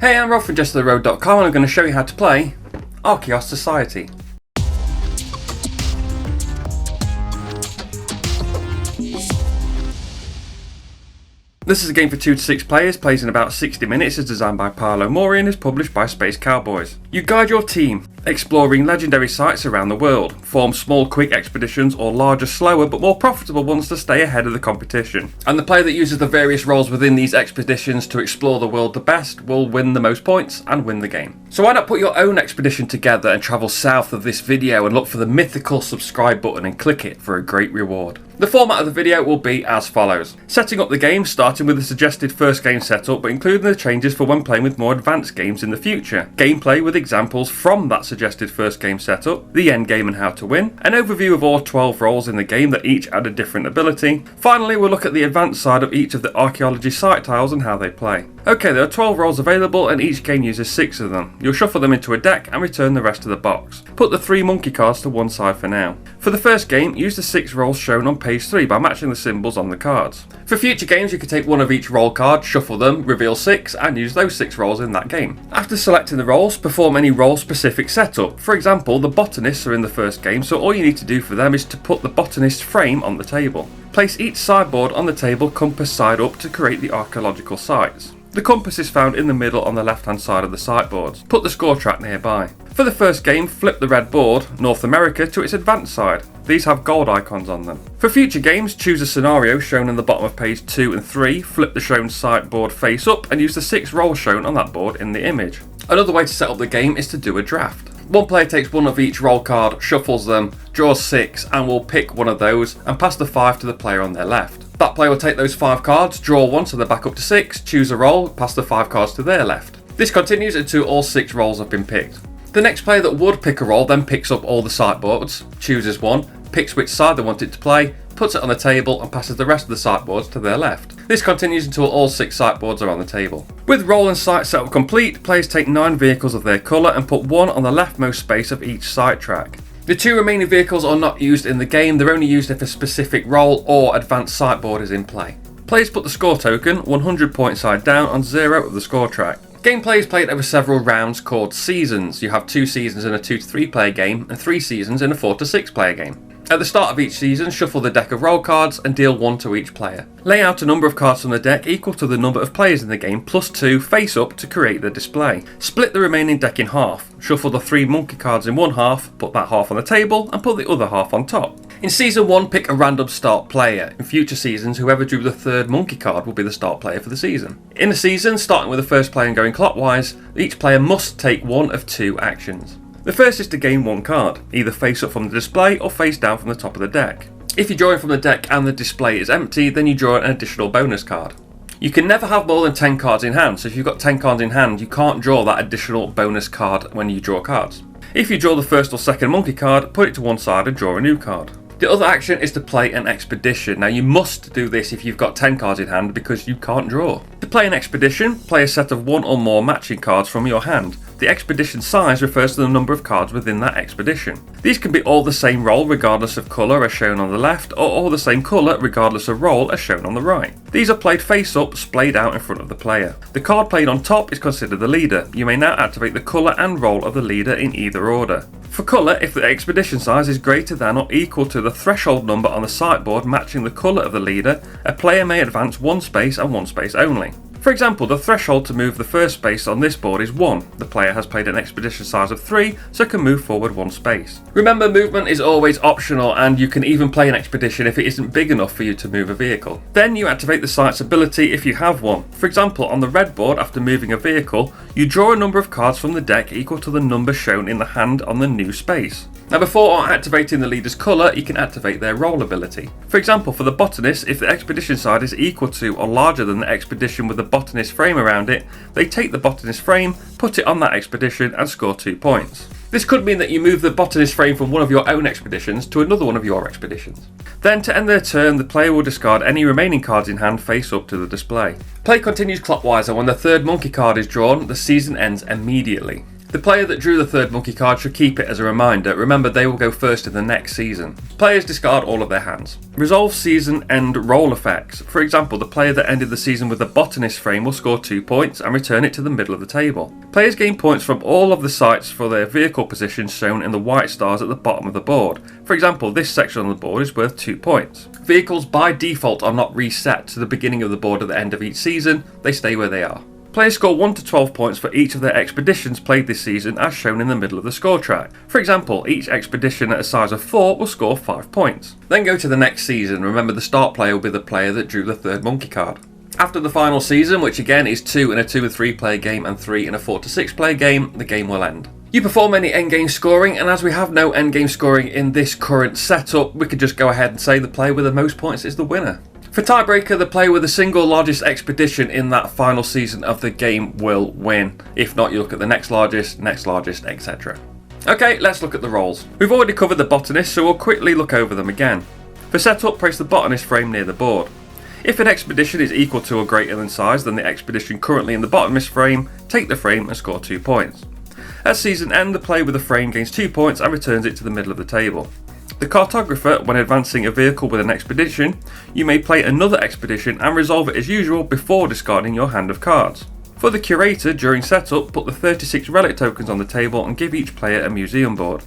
Hey, I'm Rob from JestaThaRogue.com and I'm going to show you how to play Archeos Society. This is a game for 2 to 6 players, plays in about 60 minutes, is designed by Paolo Mori and is published by Space Cowboys. You guide your team, exploring legendary sites around the world, form small quick expeditions or larger slower but more profitable ones to stay ahead of the competition. And the player that uses the various roles within these expeditions to explore the world the best will win the most points and win the game. So why not put your own expedition together and travel south of this video and look for the mythical subscribe button and click it for a great reward. The format of the video will be as follows. Setting up the game, starting with the suggested first game setup but including the changes for when playing with more advanced games in the future. Gameplay with examples from that suggested first game setup, the end game and how to win, an overview of all 12 roles in the game that each add a different ability. Finally, we'll look at the advanced side of each of the archaeology site tiles and how they play. Okay, there are 12 roles available and each game uses 6 of them. You'll shuffle them into a deck and return the rest to the box. Put the 3 monkey cards to one side for now. For the first game, use the 6 roles shown on page 3 by matching the symbols on the cards. For future games, you can take one of each role card, shuffle them, reveal 6 and use those 6 roles in that game. After selecting the roles, perform any role specific setup. For example, the botanists are in the first game, so all you need to do for them is to put the botanist frame on the table. Place each sideboard on the table compass side up to create the archaeological sites. The compass is found in the middle on the left hand side of the sideboards. Put the score track nearby. For the first game, flip the red board, North America, to its advanced side. These have gold icons on them. For future games, choose a scenario shown in the bottom of page 2 and 3, flip the shown sideboard face up and use the 6 roles shown on that board in the image. Another way to set up the game is to do a draft. One player takes one of each role card, shuffles them, draws 6 and will pick one of those and pass the 5 to the player on their left. That player will take those 5 cards, draw 1 so they're back up to 6, choose a role, pass the 5 cards to their left. This continues until all 6 roles have been picked. The next player that would pick a role then picks up all the sideboards, chooses one, picks which side they want it to play, puts it on the table and passes the rest of the sideboards to their left. This continues until all 6 sideboards are on the table. With role and site setup complete, players take 9 vehicles of their colour and put 1 on the leftmost space of each side track. The 2 remaining vehicles are not used in the game, they're only used if a specific role or advanced sideboard is in play. Players put the score token, 100 point side down, on 0 of the score track. Gameplay is played over several rounds called seasons. You have 2 seasons in a 2 to 3 player game and 3 seasons in a 4 to 6 player game. At the start of each season, shuffle the deck of role cards and deal 1 to each player. Lay out a number of cards from the deck equal to the number of players in the game plus 2 face up to create the display. Split the remaining deck in half. Shuffle the 3 monkey cards in one half, put that half on the table and put the other half on top. In season 1, pick a random start player. In future seasons, whoever drew the 3rd monkey card will be the start player for the season. In a season, starting with the first player and going clockwise, each player must take one of 2 actions. The first is to gain 1 card, either face up from the display or face down from the top of the deck. If you're drawing from the deck and the display is empty, then you draw an additional bonus card. You can never have more than 10 cards in hand, so if you've got 10 cards in hand, you can't draw that additional bonus card when you draw cards. If you draw the first or second monkey card, put it to one side and draw a new card. The other action is to play an expedition. Now you must do this if you've got 10 cards in hand because you can't draw. To play an expedition, play a set of 1 or more matching cards from your hand. The expedition size refers to the number of cards within that expedition. These can be all the same role regardless of colour as shown on the left, or all the same colour regardless of role as shown on the right. These are played face up, splayed out in front of the player. The card played on top is considered the leader. You may now activate the colour and role of the leader in either order. For colour, if the expedition size is greater than or equal to the threshold number on the sideboard matching the colour of the leader, a player may advance 1 space and 1 space only. For example, the threshold to move the first space on this board is 1. The player has played an expedition size of 3, so can move forward 1 space. Remember, movement is always optional and you can even play an expedition if it isn't big enough for you to move a vehicle. Then you activate the site's ability if you have one. For example, on the red board, after moving a vehicle, you draw a number of cards from the deck equal to the number shown in the hand on the new space. Now before activating the leader's colour, you can activate their role ability. For example, for the botanist, if the expedition side is equal to or larger than the expedition with the botanist frame around it, they take the botanist frame, put it on that expedition and score 2 points. This could mean that you move the botanist frame from one of your own expeditions to another one of your expeditions. Then to end their turn, the player will discard any remaining cards in hand face up to the display. Play continues clockwise and when the 3rd monkey card is drawn, the season ends immediately. The player that drew the third monkey card should keep it as a reminder. Remember, they will go first in the next season. Players discard all of their hands. Resolve season end roll effects. For example, the player that ended the season with the botanist frame will score 2 points and return it to the middle of the table. Players gain points from all of the sites for their vehicle positions shown in the white stars at the bottom of the board. For example, this section on the board is worth 2 points. Vehicles by default are not reset to the beginning of the board at the end of each season, they stay where they are. Players score 1 to 12 points for each of their expeditions played this season as shown in the middle of the score track. For example, each expedition at a size of 4 will score 5 points. Then go to the next season. Remember, the start player will be the player that drew the third monkey card. After the final season, which again is 2 in a 2 and 3 player game and 3 in a 4 to 6 player game, the game will end. You perform any endgame scoring, and as we have no endgame scoring in this current setup, we could just go ahead and say the player with the most points is the winner. For tiebreaker, the player with the single largest expedition in that final season of the game will win. If not, you look at the next largest, etc. Okay, let's look at the roles. We've already covered the botanist, so we'll quickly look over them again. For setup, place the botanist frame near the board. If an expedition is equal to or greater in size than the expedition currently in the botanist frame, take the frame and score 2 points. At season end, the player with the frame gains 2 points and returns it to the middle of the table. The cartographer, when advancing a vehicle with an expedition, you may play another expedition and resolve it as usual before discarding your hand of cards. For the curator, during setup, put the 36 relic tokens on the table and give each player a museum board.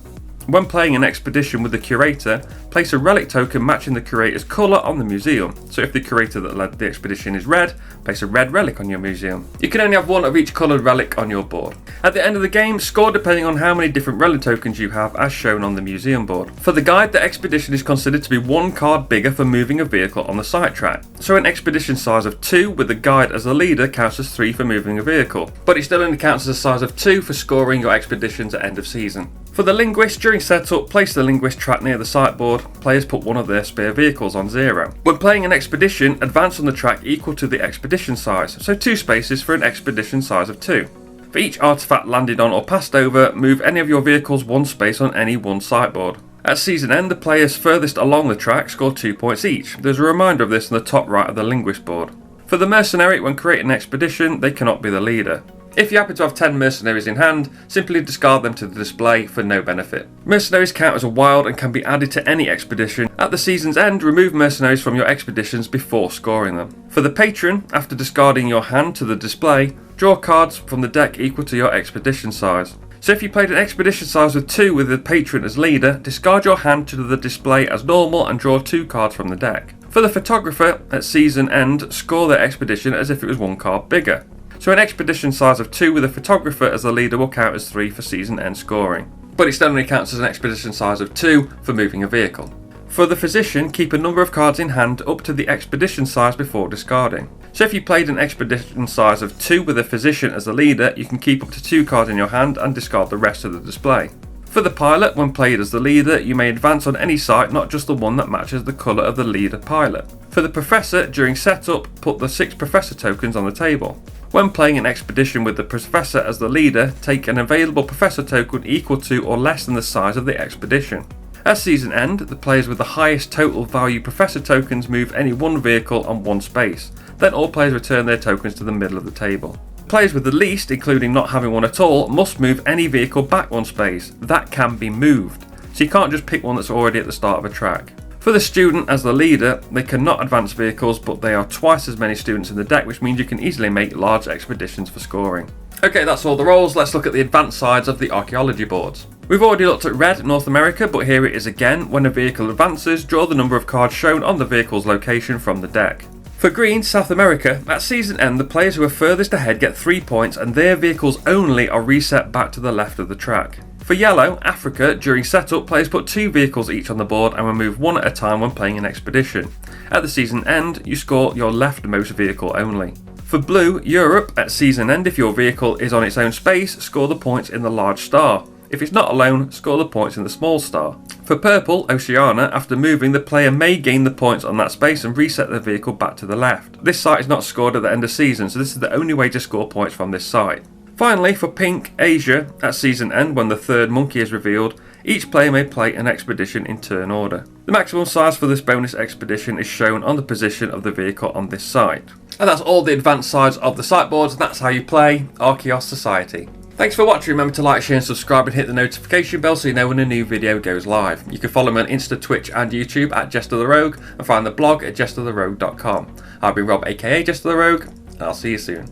When playing an expedition with the curator, place a relic token matching the curator's colour on the museum. So if the curator that led the expedition is red, place a red relic on your museum. You can only have 1 of each coloured relic on your board. At the end of the game, score depending on how many different relic tokens you have as shown on the museum board. For the guide, the expedition is considered to be 1 card bigger for moving a vehicle on the site track. So an expedition size of 2 with the guide as the leader counts as 3 for moving a vehicle. But it still only counts as a size of 2 for scoring your expeditions at end of season. For the linguist, during setup, place the linguist track near the sideboard. Players put 1 of their spare vehicles on 0. When playing an expedition, advance on the track equal to the expedition size, so 2 spaces for an expedition size of 2. For each artifact landed on or passed over, move any of your vehicles 1 space on any one sideboard. At season end, the players furthest along the track score 2 points each. There's a reminder of this on the top right of the linguist board. For the mercenary, when creating an expedition, they cannot be the leader. If you happen to have 10 mercenaries in hand, simply discard them to the display for no benefit. Mercenaries count as a wild and can be added to any expedition. At the season's end, remove mercenaries from your expeditions before scoring them. For the patron, after discarding your hand to the display, draw cards from the deck equal to your expedition size. So if you played an expedition size of 2 with the patron as leader, discard your hand to the display as normal and draw 2 cards from the deck. For the photographer, at season end, score their expedition as if it was 1 card bigger. So an expedition size of 2 with a photographer as the leader will count as 3 for season end scoring. But it still only counts as an expedition size of 2 for moving a vehicle. For the physician, keep a number of cards in hand up to the expedition size before discarding. So if you played an expedition size of 2 with a physician as the leader, you can keep up to 2 cards in your hand and discard the rest of the display. For the pilot, when played as the leader, you may advance on any site, not just the one that matches the colour of the leader pilot. For the professor, during setup, put the 6 professor tokens on the table. When playing an expedition with the professor as the leader, take an available professor token equal to or less than the size of the expedition. At season end, the players with the highest total value professor tokens move any 1 vehicle on 1 space. Then all players return their tokens to the middle of the table. Players with the least, including not having 1 at all, must move any vehicle back 1 space. That can be moved. So you can't just pick one that's already at the start of a track. For the student as the leader, they cannot advance vehicles, but they are twice as many students in the deck, which means you can easily make large expeditions for scoring. Okay, that's all the roles. Let's look at the advanced sides of the archaeology boards. We've already looked at red, North America, but here it is again. When a vehicle advances, draw the number of cards shown on the vehicle's location from the deck. For green, South America, at season end, the players who are furthest ahead get 3 points and their vehicles only are reset back to the left of the track. For yellow, Africa, during setup, players put 2 vehicles each on the board and remove 1 at a time when playing an expedition. At the season end, you score your leftmost vehicle only. For blue, Europe, at season end, if your vehicle is on its own space, score the points in the large star. If it's not alone, score the points in the small star. For purple, Oceania, after moving, the player may gain the points on that space and reset their vehicle back to the left. This site is not scored at the end of season, so this is the only way to score points from this site. Finally, for pink, Asia, at season end, when the 3rd monkey is revealed, each player may play an expedition in turn order. The maximum size for this bonus expedition is shown on the position of the vehicle on this site. And that's all the advanced sides of the site boards, and that's how you play Archeos Society. Thanks for watching. Remember to like, share and subscribe and hit the notification bell so you know when a new video goes live. You can follow me on Insta, Twitch and YouTube at JestaThaRogue and find the blog at JestaThaRogue.com. I've been Rob aka JestaThaRogue and I'll see you soon.